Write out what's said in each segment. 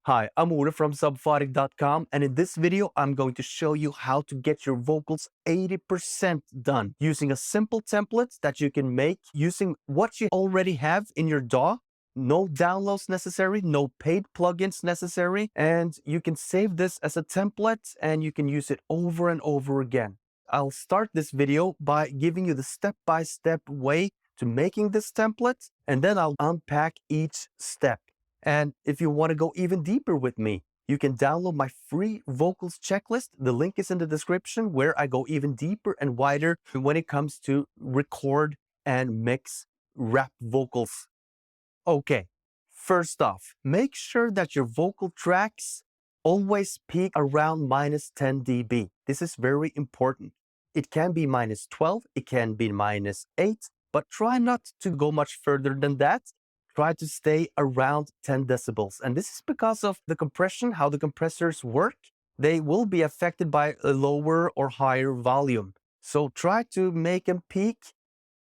Hi, I'm Uda from Subphotic.com, and in this video, I'm going to show you how to get your vocals 80% done using a simple template that you can make using what you already have in your DAW. No downloads necessary, no paid plugins necessary, and you can save this as a template and you can use it over and over again. I'll start this video by giving you the step-by-step way to making this template, and then I'll unpack each step. And if you want to go even deeper with me, you can download my free vocals checklist. The link is in the description, where I go even deeper and wider when it comes to record and mix rap vocals. Okay, first off, make sure that your vocal tracks always peak around -10 dB. This is very important. It can be -12, it can be -8, but try not to go much further than that. Try to stay around 10 decibels. And this is because of the compression, how the compressors work. They will be affected by a lower or higher volume. So try to make them peak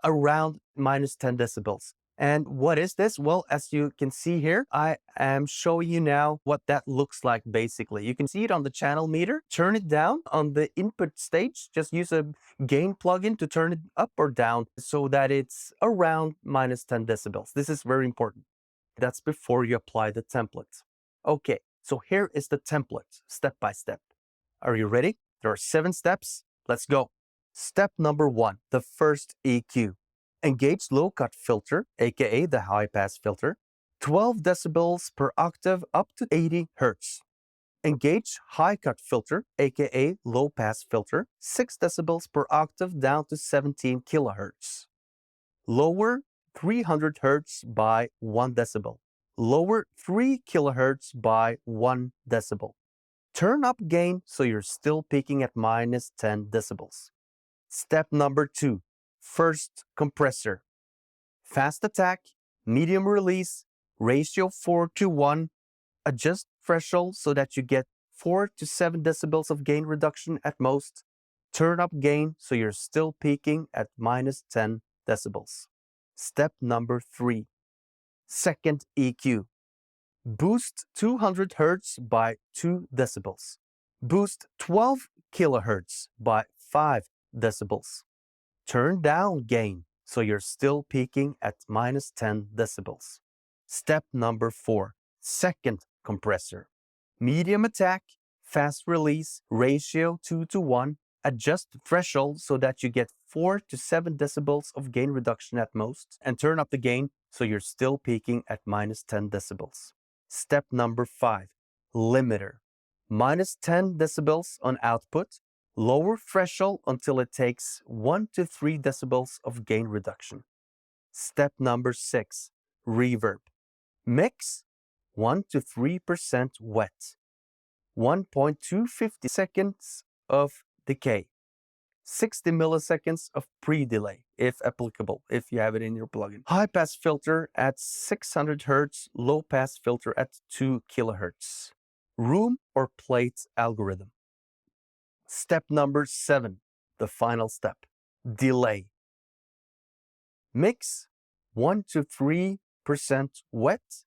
around -10 decibels. And what is this? Well, as you can see here, I am showing you now what that looks like basically. You can see it on the channel meter. Turn it down on the input stage. Just use a gain plugin to turn it up or down so that it's around -10 decibels. This is very important. That's before you apply the template. Okay, so here is the template, step by step. Are you ready? There are 7 steps. Let's go. Step number 1, the first EQ. Engage low cut filter, aka the high pass filter, 12 decibels per octave up to 80 Hz. Engage high cut filter, aka low pass filter, 6 decibels per octave down to 17 kHz. Lower 300 Hz by 1 decibel. Lower 3 kHz by 1 decibel. Turn up gain so you're still peaking at -10 decibels. Step number 2, first compressor. Fast attack, medium release, ratio 4:1. Adjust threshold so that you get 4 to 7 decibels of gain reduction at most. Turn up gain so you're still peaking at -10 decibels. Step number 3, second EQ. Boost 200 Hz by 2 decibels. Boost 12 kHz by 5 decibels. Turn down gain so you're still peaking at -10 decibels. Step number 4, second compressor. Medium attack, fast release, ratio 2:1. Adjust threshold so that you get 4 to 7 decibels of gain reduction at most, and turn up the gain so you're still peaking at -10 decibels. Step number 5, limiter. -10 decibels on output. Lower threshold until it takes 1 to 3 decibels of gain reduction. Step number 6, reverb. Mix 1 to 3% wet. 1.250 seconds of decay. 60 milliseconds of pre-delay, if applicable, if you have it in your plugin. High pass filter at 600 Hz, low pass filter at 2 kHz. Room or plate algorithm. Step number 7, the final step, delay. Mix 1 to 3% wet,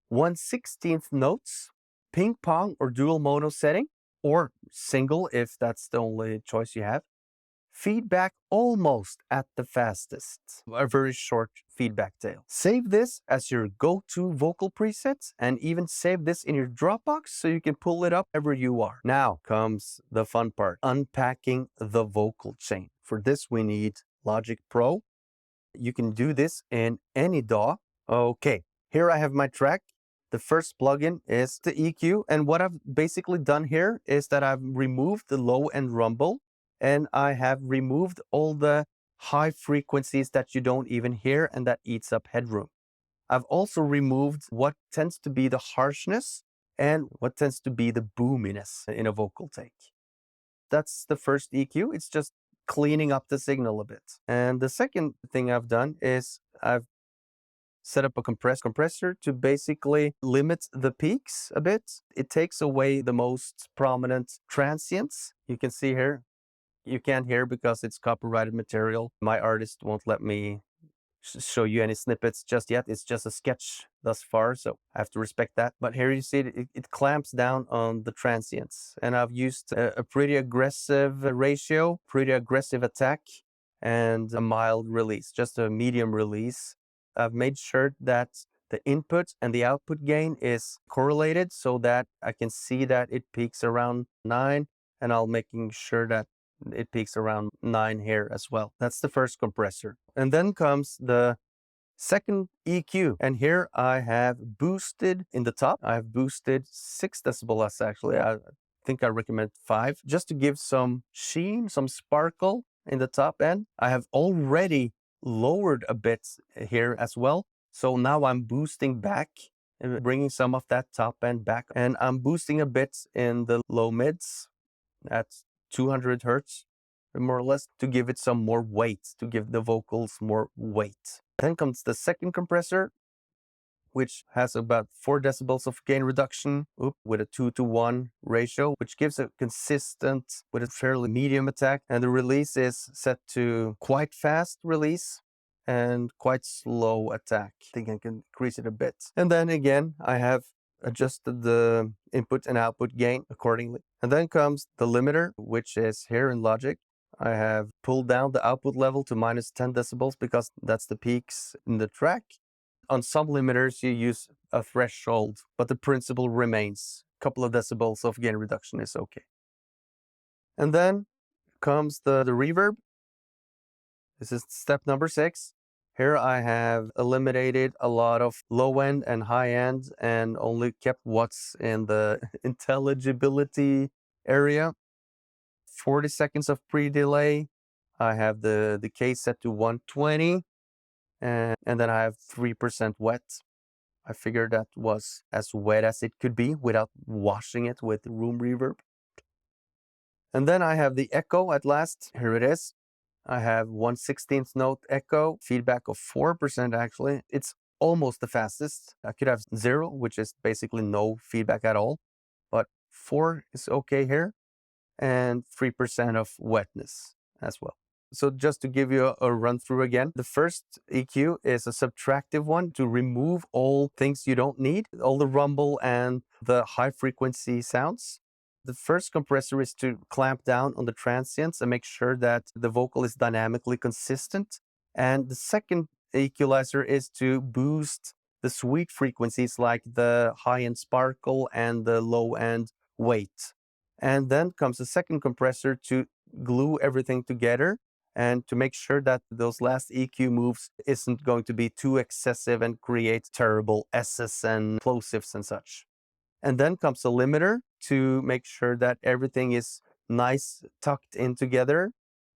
1/16 notes, ping pong or dual mono setting, or single if that's the only choice you have. Feedback almost at the fastest, a very short feedback tail. Save this as your go-to vocal preset, and even save this in your Dropbox so you can pull it up wherever you are. Now comes the fun part, unpacking the vocal chain. For this we need Logic Pro. You can do this in any DAW. Okay, here I have my track. The first plugin is the EQ, and what I've basically done here is that I've removed the low end rumble, and I have removed all the high frequencies that you don't even hear and that eats up headroom. I've also removed what tends to be the harshness and what tends to be the boominess in a vocal take. That's the first EQ. It's just cleaning up the signal a bit. And the second thing I've done is I've set up a compressor to basically limit the peaks a bit. It takes away the most prominent transients. You can see here, you can't hear because it's copyrighted material. My artist won't let me show you any snippets just yet. It's just a sketch thus far, so I have to respect that. But here you see it clamps down on the transients, and I've used a pretty aggressive ratio, pretty aggressive attack, and a mild release, just a medium release. I've made sure that the input and the output gain is correlated so that I can see that it peaks around 9, and I'll making sure that it peaks around 9 here as well. That's the first compressor. And then comes the second EQ. And here I have boosted in the top. I have boosted 6 decibels actually. I think I recommend 5 just to give some sheen, some sparkle in the top end. I have already lowered a bit here as well. So now I'm boosting back and bringing some of that top end back. And I'm boosting a bit in the low mids at 200 hertz, more or less, to give it some more weight, to give the vocals more weight. Then comes the second compressor, which has about 4 decibels of gain reduction with a 2-to-1 ratio, which gives a consistent with a fairly medium attack. And the release is set to quite fast release and quite slow attack. I think I can increase it a bit. And then again, I have adjusted the input and output gain accordingly. And then comes the limiter, which is here in Logic. I have pulled down the output level to minus 10 decibels because that's the peaks in the track. On some limiters, you use a threshold, but the principle remains. A couple of decibels of gain reduction is okay. And then comes the reverb. This is step number 6. Here I have eliminated a lot of low end and high end and only kept what's in the intelligibility area. 40 seconds of pre-delay. I have the decay set to 120 and then I have 3% wet. I figured that was as wet as it could be without washing it with room reverb. And then I have the echo at last. Here it is. I have 1/16th note echo, feedback of 4% actually. It's almost the fastest. I could have 0, which is basically no feedback at all, but 4 is okay here, and 3% of wetness as well. So just to give you a run through again, the first EQ is a subtractive one to remove all things you don't need, all the rumble and the high frequency sounds. The first compressor is to clamp down on the transients and make sure that the vocal is dynamically consistent. And the second equalizer is to boost the sweet frequencies like the high-end sparkle and the low-end weight. And then comes the second compressor to glue everything together and to make sure that those last EQ moves isn't going to be too excessive and create terrible S's and plosives and such. And then comes a limiter to make sure that everything is nice tucked in together.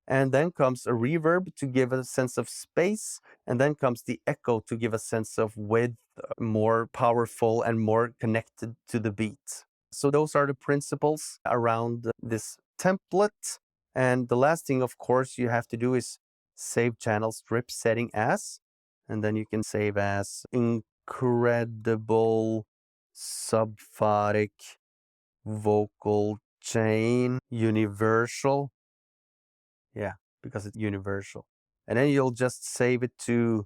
And then comes a reverb to give a sense of space. And then comes the echo to give a sense of width, more powerful and more connected to the beat. So those are the principles around this template. And the last thing, of course, you have to do is save channel strip setting as, and then you can save as incredible subphonic vocal chain universal. Yeah, because it's universal. And then you'll just save it to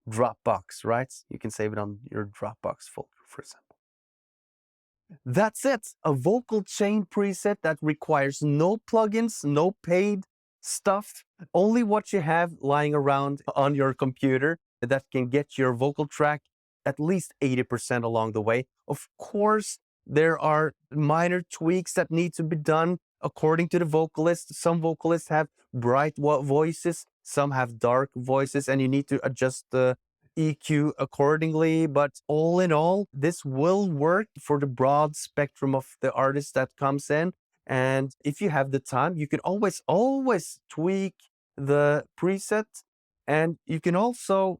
Dropbox, right? You can save it on your Dropbox folder, for example. That's it. A vocal chain preset that requires no plugins, no paid stuff, only what you have lying around on your computer that can get your vocal track at least 80% along the way. Of course, there are minor tweaks that need to be done according to the vocalist. Some vocalists have bright voices, some have dark voices, and you need to adjust the EQ accordingly. But all in all, this will work for the broad spectrum of the artists that comes in. And if you have the time, you can always tweak the preset. And you can also,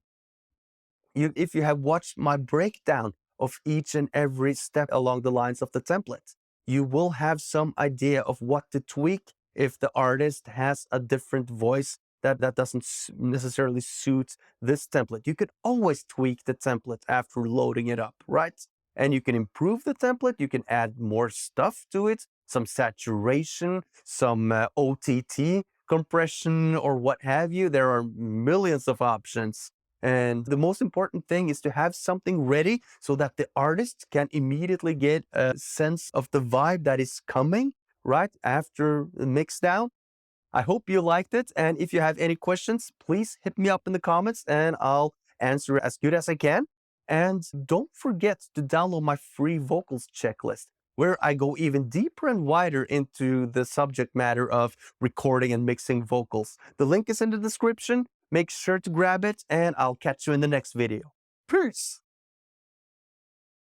if you have watched my breakdown of each and every step along the lines of the template, you will have some idea of what to tweak if the artist has a different voice that doesn't necessarily suit this template. You could always tweak the template after loading it up, right? And you can improve the template. You can add more stuff to it, some saturation, some OTT compression, or what have you. There are millions of options And the most important thing is to have something ready so that the artist can immediately get a sense of the vibe that is coming right after the mix down. I hope you liked it. And if you have any questions, please hit me up in the comments and I'll answer as good as I can. And don't forget to download my free vocals checklist, where I go even deeper and wider into the subject matter of recording and mixing vocals. The link is in the description. Make sure to grab it, and I'll catch you in the next video. Peace!